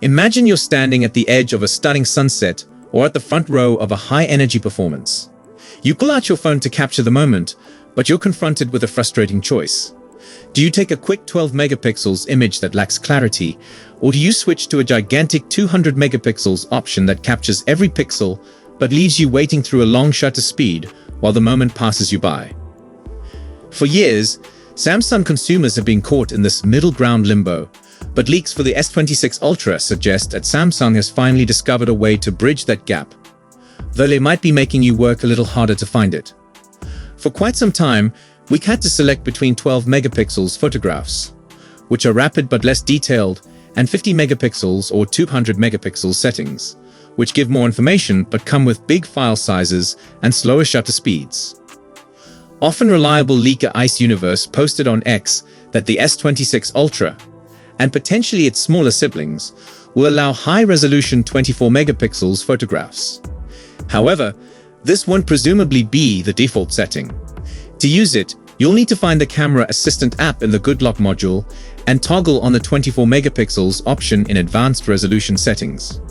Imagine you're standing at the edge of a stunning sunset or at the front row of a high-energy performance. You pull out your phone to capture the moment, but you're confronted with a frustrating choice. Do you take a quick 12 megapixels image that lacks clarity, or do you switch to a gigantic 200 megapixels option that captures every pixel but leaves you waiting through a long shutter speed while the moment passes you by? For years, Samsung consumers have been caught in this middle ground limbo, but leaks for the S26 Ultra suggest that Samsung has finally discovered a way to bridge that gap, though they might be making you work a little harder to find it. For quite some time, we had to select between 12 megapixels photographs, which are rapid but less detailed, and 50 megapixels or 200 megapixels settings, which give more information but come with big file sizes and slower shutter speeds. Often reliable leaker Ice Universe posted on X that the S26 Ultra, and potentially its smaller siblings, will allow high-resolution 24 megapixels photographs. However, this won't presumably be the default setting. To use it, you'll need to find the Camera Assistant app in the Good Lock module and toggle on the 24 megapixels option in advanced resolution settings.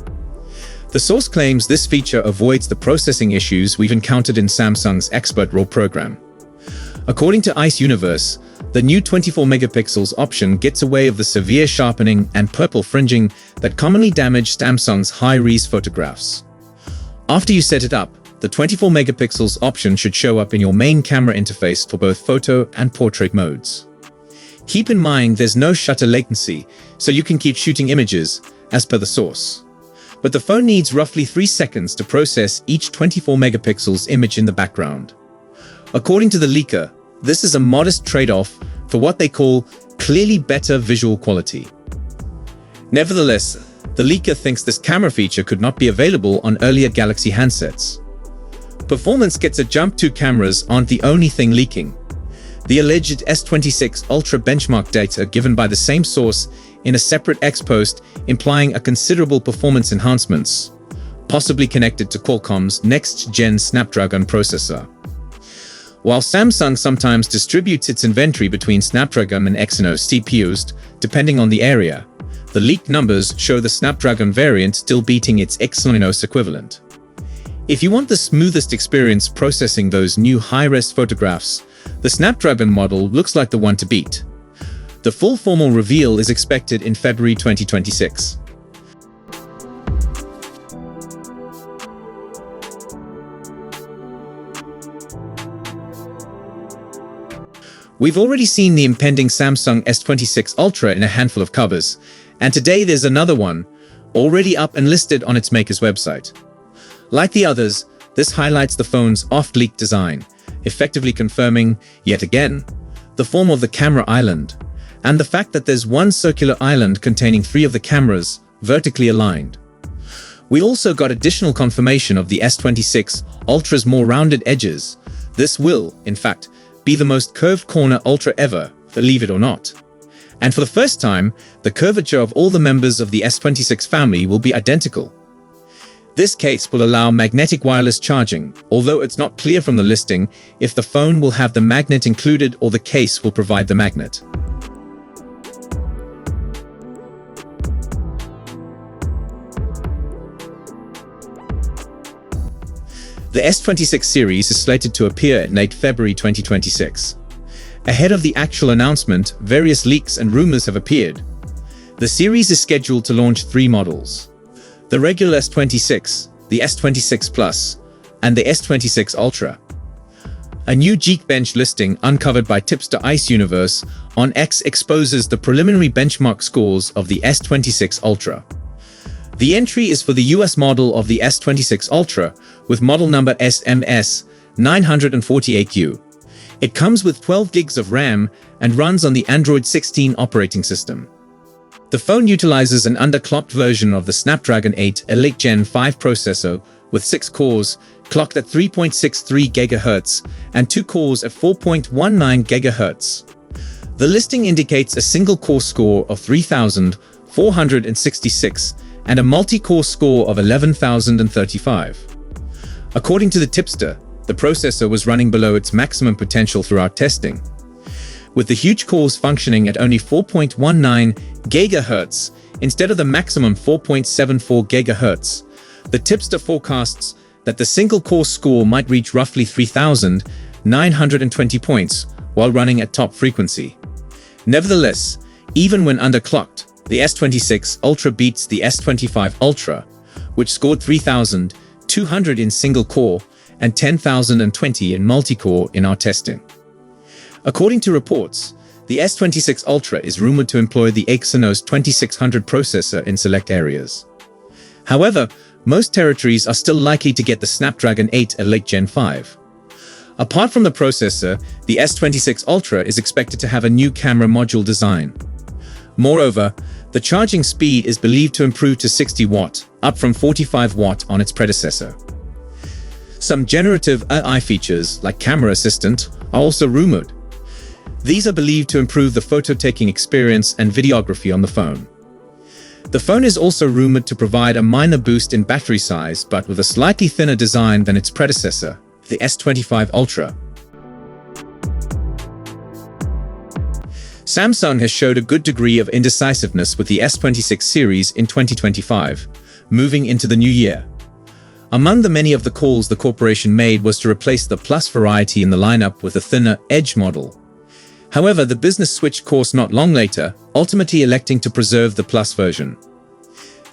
The source claims this feature avoids the processing issues we've encountered in Samsung's Expert RAW program. According to Ice Universe, the new 24 megapixels option gets away of the severe sharpening and purple fringing that commonly damage Samsung's high-res photographs. After you set it up, the 24 megapixels option should show up in your main camera interface for both photo and portrait modes. Keep in mind there's no shutter latency, so you can keep shooting images, as per the source. But the phone needs roughly 3 seconds to process each 24 megapixels image in the background. According to the leaker, this is a modest trade-off for what they call clearly better visual quality. Nevertheless, the leaker thinks this camera feature could not be available on earlier Galaxy handsets. Performance gets a jump. Two cameras aren't the only thing leaking. The alleged S26 Ultra benchmark data given by the same source in a separate X post implying a considerable performance enhancements, possibly connected to Qualcomm's next-gen Snapdragon processor. While Samsung sometimes distributes its inventory between Snapdragon and Exynos CPUs, depending on the area, the leaked numbers show the Snapdragon variant still beating its Exynos equivalent. If you want the smoothest experience processing those new high-res photographs, the Snapdragon model looks like the one to beat. The full formal reveal is expected in February 2026. We've already seen the impending Samsung S26 Ultra in a handful of covers, and today there's another one, already up and listed on its maker's website. Like the others, this highlights the phone's oft-leaked design, effectively confirming, yet again, the form of the camera island, and the fact that there's one circular island containing 3 of the cameras, vertically aligned. We also got additional confirmation of the S26 Ultra's more rounded edges. This will, in fact, be the most curved corner Ultra ever, believe it or not. And for the first time, the curvature of all the members of the S26 family will be identical. This case will allow magnetic wireless charging, although it's not clear from the listing if the phone will have the magnet included or the case will provide the magnet. The S26 series is slated to appear in late February 2026. Ahead of the actual announcement, various leaks and rumors have appeared. The series is scheduled to launch 3 models: the regular S26, the S26 Plus, and the S26 Ultra. A new Geekbench listing uncovered by tipster Ice Universe on X exposes the preliminary benchmark scores of the S26 Ultra. The entry is for the US model of the S26 Ultra with model number SMS948U. It comes with 12 gigs of RAM and runs on the Android 16 operating system. The phone utilizes an underclocked version of the Snapdragon 8 Elite Gen 5 processor with 6 cores, clocked at 3.63 GHz and 2 cores at 4.19 GHz. The listing indicates a single core score of 3,466 and a multi-core score of 11,035. According to the tipster, the processor was running below its maximum potential throughout testing. With the huge cores functioning at only 4.19 GHz, instead of the maximum 4.74 GHz. The tipster forecasts that the single-core score might reach roughly 3,920 points while running at top frequency. Nevertheless, even when underclocked, the S26 Ultra beats the S25 Ultra, which scored 3,200 in single-core and 10,020 in multi-core in our testing. According to reports, the S26 Ultra is rumored to employ the Exynos 2600 processor in select areas. However, most territories are still likely to get the Snapdragon 8 Elite Gen 5. Apart from the processor, the S26 Ultra is expected to have a new camera module design. Moreover, the charging speed is believed to improve to 60 watt, up from 45 watt on its predecessor. Some generative AI features, like Camera Assistant, are also rumored. These are believed to improve the photo-taking experience and videography on the phone. The phone is also rumored to provide a minor boost in battery size, but with a slightly thinner design than its predecessor, the S25 Ultra. Samsung has showed a good degree of indecisiveness with the S26 series in 2025, moving into the new year. Among the many of the calls the corporation made was to replace the Plus variety in the lineup with a thinner Edge model. However, the business switched course not long later, ultimately electing to preserve the Plus version.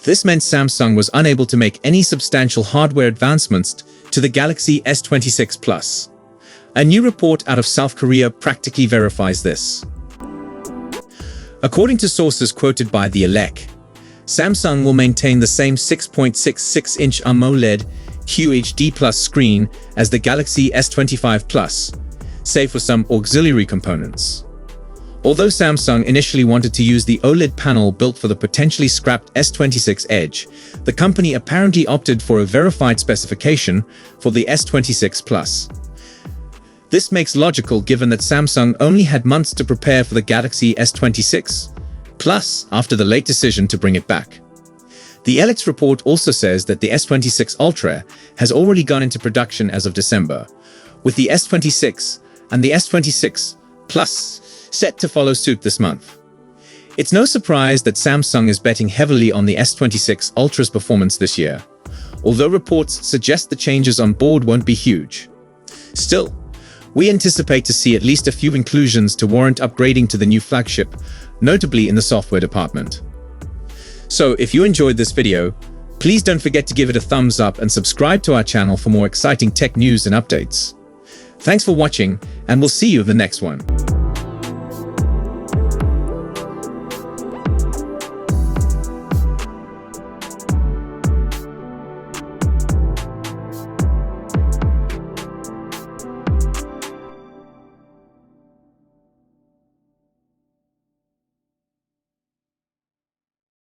This meant Samsung was unable to make any substantial hardware advancements to the Galaxy S26 Plus. A new report out of South Korea practically verifies this. According to sources quoted by the Elec, Samsung will maintain the same 6.66-inch AMOLED QHD Plus screen as the Galaxy S25 Plus, save for some auxiliary components. Although Samsung initially wanted to use the OLED panel built for the potentially scrapped S26 Edge, the company apparently opted for a verified specification for the S26 Plus. This makes logical given that Samsung only had months to prepare for the Galaxy S26 Plus after the late decision to bring it back. The Elec's report also says that the S26 Ultra has already gone into production as of December, with the S26 and the S26 Plus set to follow suit this month. It's no surprise that Samsung is betting heavily on the S26 Ultra's performance this year, although reports suggest the changes on board won't be huge. Still, we anticipate to see at least a few inclusions to warrant upgrading to the new flagship, notably in the software department. So if you enjoyed this video, please don't forget to give it a thumbs up and subscribe to our channel for more exciting tech news and updates. Thanks for watching, and we'll see you in the next one.